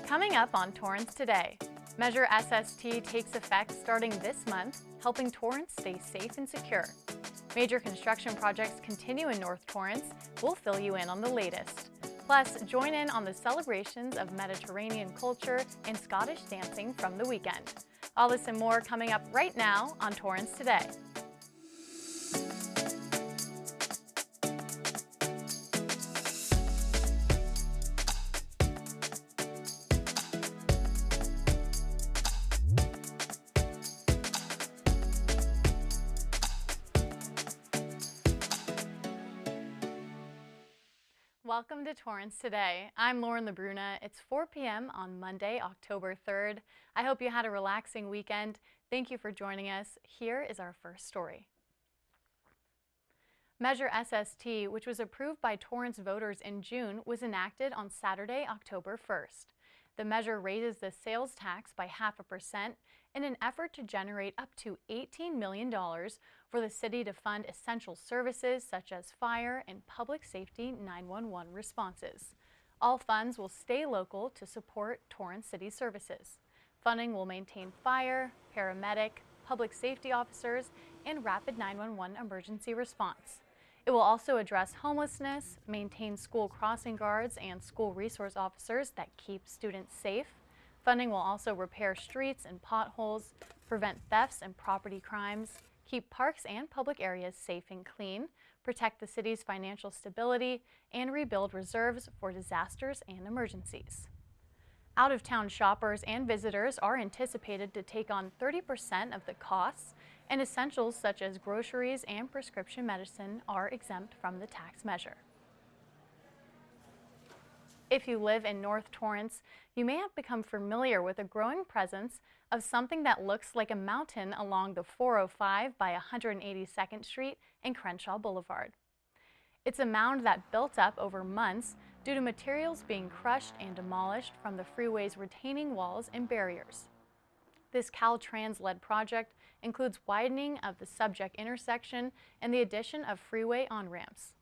Coming up on Torrance Today, Measure SST takes effect starting this month, helping Torrance stay safe and secure. Major construction projects continue in North Torrance. We'll fill you in on the latest. Plus, join in on the celebrations of Mediterranean culture and Scottish dancing from the weekend. All this and more coming up right now on Torrance Today. Welcome to Torrance Today. I'm Lauren LaBruna. It's 4 p.m. on Monday, October 3rd. I hope you had a relaxing weekend. Thank you for joining us. Here is our first story. Measure SST, which was approved by Torrance voters in June, was enacted on Saturday, October 1st. The measure raises the sales tax by 0.5% in an effort to generate up to $18 million for the city to fund essential services such as fire and public safety 911 responses. All funds will stay local to support Torrance City services. Funding will maintain fire, paramedic, public safety officers, and rapid 911 emergency response. It will also address homelessness, maintain school crossing guards and school resource officers that keep students safe. Funding will also repair streets and potholes, prevent thefts and property crimes, keep parks and public areas safe and clean, protect the city's financial stability, and rebuild reserves for disasters and emergencies. Out-of-town shoppers and visitors are anticipated to take on 30% of the costs, and essentials such as groceries and prescription medicine are exempt from the tax measure. If you live in North Torrance, you may have become familiar with a growing presence of something that looks like a mountain along the 405 by 182nd Street and Crenshaw Boulevard. It's a mound that built up over months due to materials being crushed and demolished from the freeway's retaining walls and barriers. This Caltrans-led project includes widening of the subject intersection and the addition of freeway on-ramps.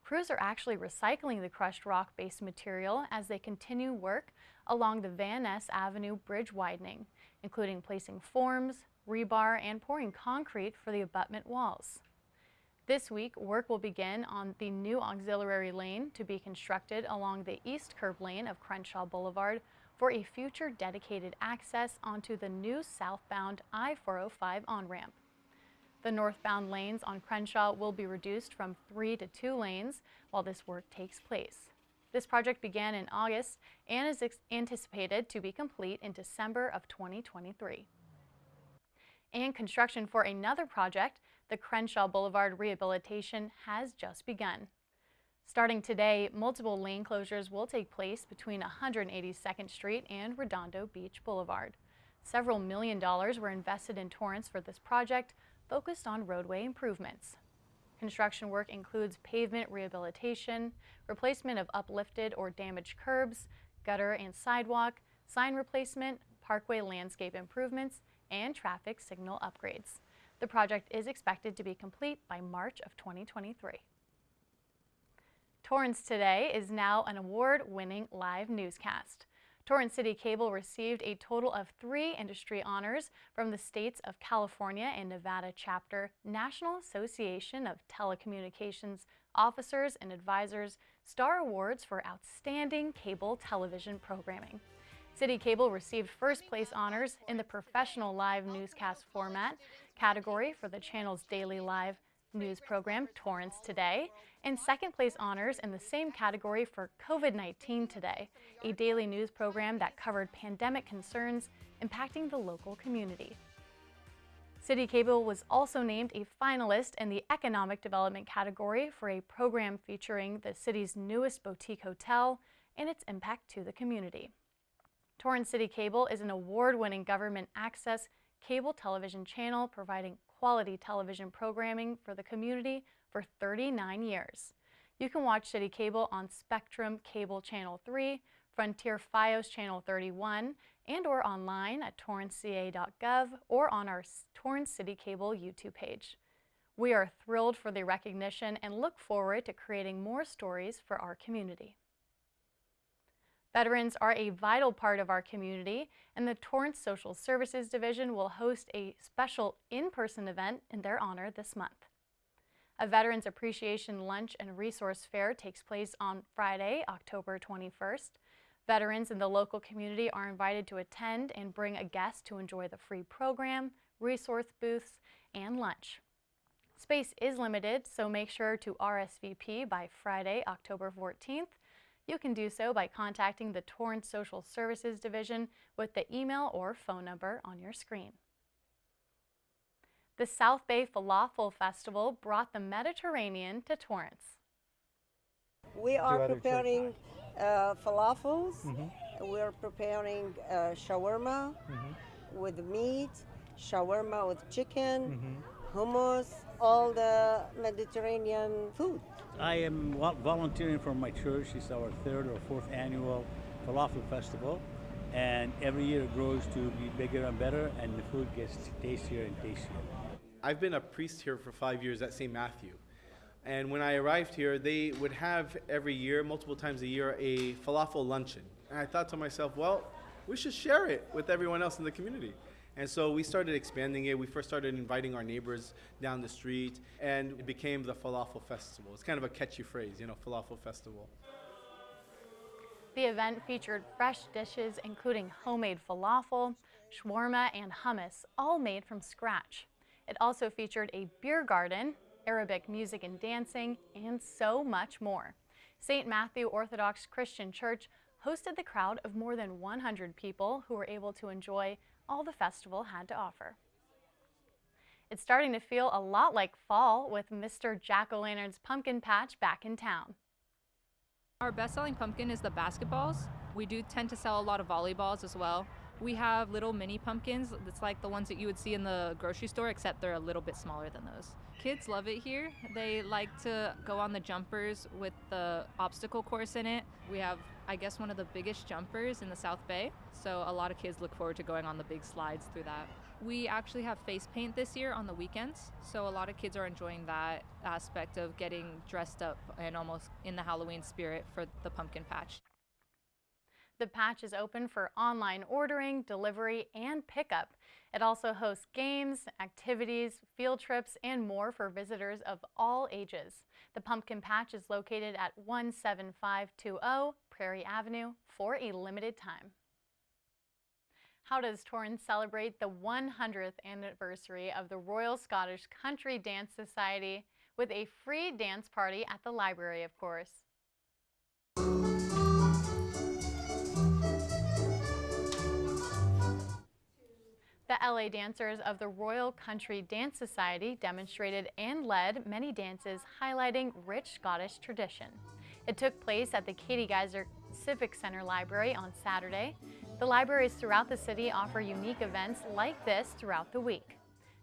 Crews are actually recycling the crushed rock-based material as they continue work along the Van Ness Avenue bridge widening, including placing forms, rebar, and pouring concrete for the abutment walls. This week, work will begin on the new auxiliary lane to be constructed along the east curb lane of Crenshaw Boulevard for a future dedicated access onto the new southbound I-405 on-ramp. The northbound lanes on Crenshaw will be reduced from 3 to 2 lanes while this work takes place. This project began in August and is anticipated to be complete in December of 2023. And construction for another project, the Crenshaw Boulevard rehabilitation, has just begun. Starting today, multiple lane closures will take place between 182nd Street and Redondo Beach Boulevard. Several $1 million were invested in Torrance for this project, focused on roadway improvements. Construction work includes pavement rehabilitation, replacement of uplifted or damaged curbs, gutter and sidewalk, sign replacement, parkway landscape improvements, and traffic signal upgrades. The project is expected to be complete by March of 2023. Torrance Today is now an award-winning live newscast. Torrance City Cable received a total of 3 industry honors from the states of California and Nevada chapter National Association of Telecommunications Officers and Advisors Star Awards for Outstanding Cable Television Programming. City Cable received first place honors in the Professional Live Newscast Format category for the channel's daily live news program, Torrance Today, and second place honors in the same category for COVID-19 Today, a daily news program that covered pandemic concerns impacting the local community. City Cable was also named a finalist in the Economic Development category for a program featuring the city's newest boutique hotel and its impact to the community. Torrance City Cable is an award-winning government access cable television channel providing quality television programming for the community for 39 years. You can watch City Cable on Spectrum Cable Channel 3, Frontier Fios Channel 31, and/or online at torranceca.gov or on our Torrance City Cable YouTube page. We are thrilled for the recognition and look forward to creating more stories for our community. Veterans are a vital part of our community, and the Torrance Social Services Division will host a special in-person event in their honor this month. A Veterans Appreciation Lunch and Resource Fair takes place on Friday, October 21st. Veterans in the local community are invited to attend and bring a guest to enjoy the free program, resource booths, and lunch. Space is limited, so make sure to RSVP by Friday, October 14th. You can do so by contacting the Torrance Social Services Division with the email or phone number on your screen. The South Bay Falafel Festival brought the Mediterranean to Torrance. We are preparing falafels. We are preparing shawarma with meat, shawarma with chicken, hummus, all the Mediterranean food. I am volunteering for my church. It's our 3rd or 4th annual Falafel Festival, and every year it grows to be bigger and better, and the food gets tastier and tastier. I've been a priest here for 5 years at St. Matthew, and when I arrived here, they would have every year, multiple times a year, a falafel luncheon. And I thought to myself, well, we should share it with everyone else in the community. And so we started expanding it. We first started inviting our neighbors down the street, and it became the Falafel Festival. It's kind of a catchy phrase, you know, Falafel Festival. The event featured fresh dishes including homemade falafel, shawarma, and hummus, all made from scratch. It also featured a beer garden, Arabic music and dancing, and so much more. St. Matthew Orthodox Christian Church hosted the crowd of more than 100 people who were able to enjoy all the festival had to offer. It's starting to feel a lot like fall with Mr. Jack-O-Lantern's pumpkin patch back in town. Our best-selling pumpkin is the basketballs. We do tend to sell a lot of volleyballs as well. We have little mini pumpkins. It's like the ones that you would see in the grocery store, except they're a little bit smaller than those. Kids love it here. They like to go on the jumpers with the obstacle course in it. We have, I guess, one of the biggest jumpers in the South Bay, so a lot of kids look forward to going on the big slides through that. We actually have face paint this year on the weekends, so a lot of kids are enjoying that aspect of getting dressed up and almost in the Halloween spirit for the pumpkin patch. The patch is open for online ordering, delivery, and pickup. It also hosts games, activities, field trips, and more for visitors of all ages. The pumpkin patch is located at 17520 Prairie Avenue for a limited time. How does Torrance celebrate the 100th anniversary of the Royal Scottish Country Dance Society? With a free dance party at the library, of course. The LA dancers of the Royal Country Dance Society demonstrated and led many dances highlighting rich Scottish tradition. It took place at the Katie Geyser Civic Center Library on Saturday. The libraries throughout the city offer unique events like this throughout the week.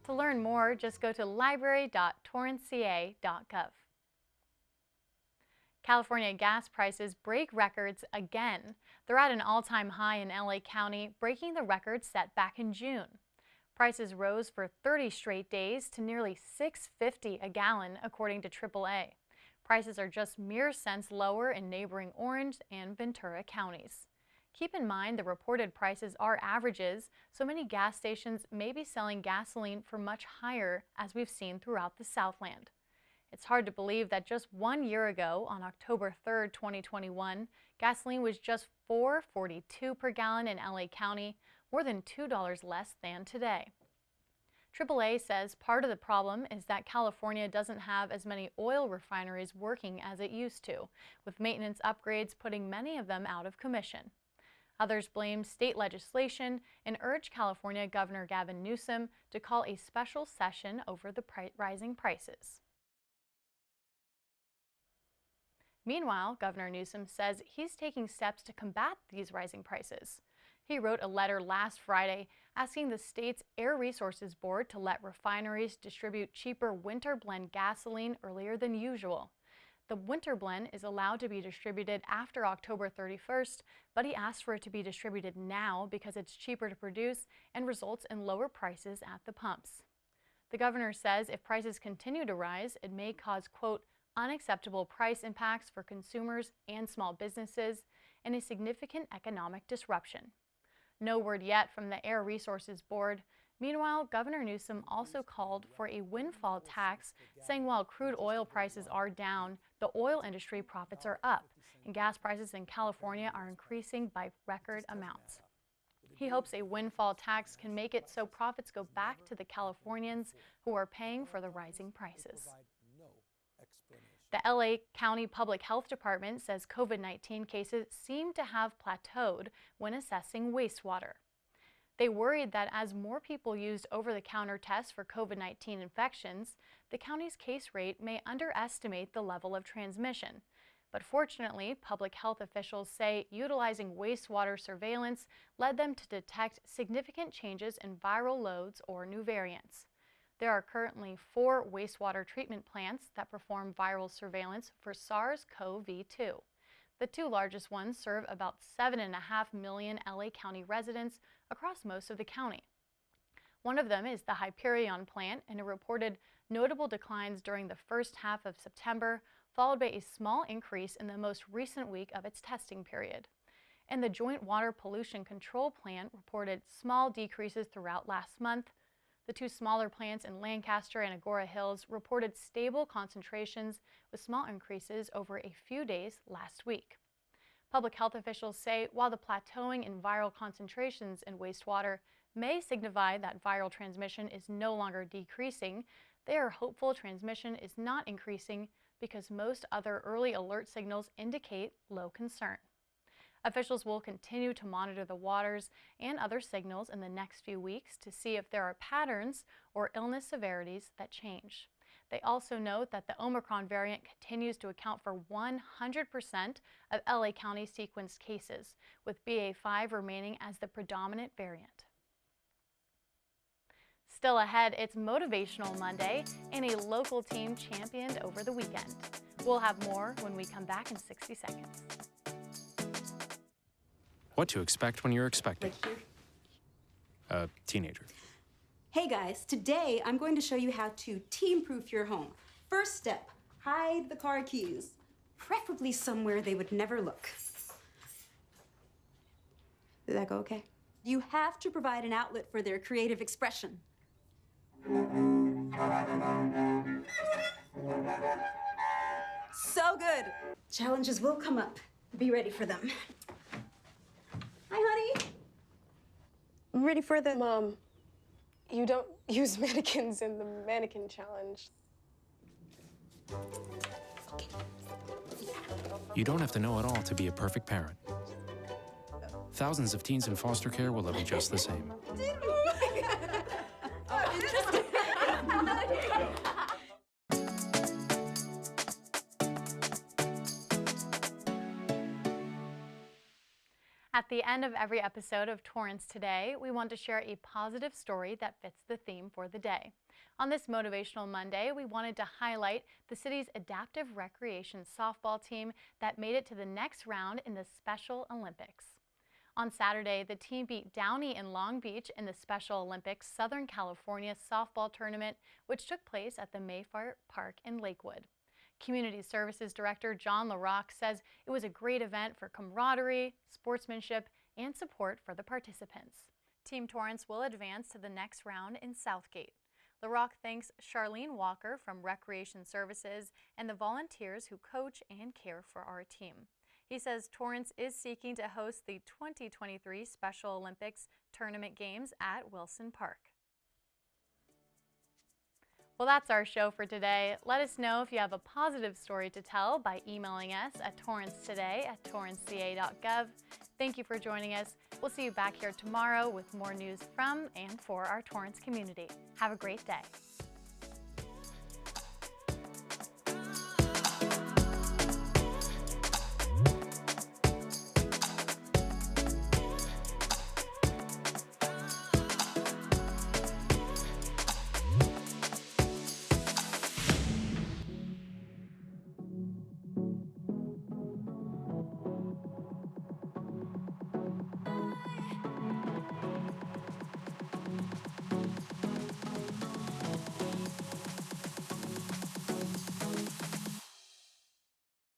To learn more, just go to library.torranceca.gov. California gas prices break records again. They're at an all-time high in LA County, breaking the record set back in June. Prices rose for 30 straight days to nearly $6.50 a gallon, according to AAA. Prices are just mere cents lower in neighboring Orange and Ventura counties. Keep in mind the reported prices are averages, so many gas stations may be selling gasoline for much higher, as we've seen throughout the Southland. It's hard to believe that just 1 year ago, on October 3rd, 2021, gasoline was just $4.42 per gallon in LA County, more than $2 less than today. AAA says part of the problem is that California doesn't have as many oil refineries working as it used to, with maintenance upgrades putting many of them out of commission. Others blame state legislation and urge California Governor Gavin Newsom to call a special session over the rising prices. Meanwhile, Governor Newsom says he's taking steps to combat these rising prices. He wrote a letter last Friday asking the state's Air Resources Board to let refineries distribute cheaper winter blend gasoline earlier than usual. The winter blend is allowed to be distributed after October 31st, but he asked for it to be distributed now because it's cheaper to produce and results in lower prices at the pumps. The governor says if prices continue to rise, it may cause, quote, unacceptable price impacts for consumers and small businesses, and a significant economic disruption. No word yet from the Air Resources Board. Meanwhile, Governor Newsom also called for a windfall tax, saying while crude oil prices are down, the oil industry profits are up, and gas prices in California are increasing by record amounts. He hopes a windfall tax can make it so profits go back to the Californians who are paying for the rising prices. The LA County Public Health Department says COVID-19 cases seem to have plateaued when assessing wastewater. They worried that as more people used over-the-counter tests for COVID-19 infections, the county's case rate may underestimate the level of transmission. But fortunately, public health officials say utilizing wastewater surveillance led them to detect significant changes in viral loads or new variants. There are currently 4 wastewater treatment plants that perform viral surveillance for SARS-CoV-2. The 2 largest ones serve about 7.5 million LA County residents across most of the county. One of them is the Hyperion plant, and it reported notable declines during the first half of September, followed by a small increase in the most recent week of its testing period. And the Joint Water Pollution Control Plant reported small decreases throughout last month. The 2 smaller plants in Lancaster and Agora Hills reported stable concentrations with small increases over a few days last week. Public health officials say while the plateauing in viral concentrations in wastewater may signify that viral transmission is no longer decreasing, they are hopeful transmission is not increasing because most other early alert signals indicate low concern. Officials will continue to monitor the waters and other signals in the next few weeks to see if there are patterns or illness severities that change. They also note that the Omicron variant continues to account for 100% of LA County sequenced cases, with BA.5 remaining as the predominant variant. Still ahead, it's Motivational Monday, and a local team championed over the weekend. We'll have more when we come back in 60 seconds. What to expect when you're expecting a teenager. Hey guys, today I'm going to show you how to teen-proof your home. First step, hide the car keys, preferably somewhere they would never look. Did that go okay? You have to provide an outlet for their creative expression. So good. Challenges will come up. Be ready for them. Hi, honey. I'm ready for the... Mom, you don't use mannequins in the mannequin challenge. You don't have to know it all to be a perfect parent. Thousands of teens in foster care will love you just the same. At the end of every episode of Torrance Today, we want to share a positive story that fits the theme for the day. On this Motivational Monday, we wanted to highlight the city's adaptive recreation softball team that made it to the next round in the Special Olympics. On Saturday, the team beat Downey in Long Beach in the Special Olympics Southern California softball tournament, which took place at the Mayfair Park in Lakewood. Community Services Director John LaRock says it was a great event for camaraderie, sportsmanship, and support for the participants. Team Torrance will advance to the next round in Southgate. LaRock thanks Charlene Walker from Recreation Services and the volunteers who coach and care for our team. He says Torrance is seeking to host the 2023 Special Olympics Tournament Games at Wilson Park. Well, that's our show for today. Let us know if you have a positive story to tell by emailing us at torrancetoday@torranceca.gov. Thank you for joining us. We'll see you back here tomorrow with more news from and for our Torrance community. Have a great day.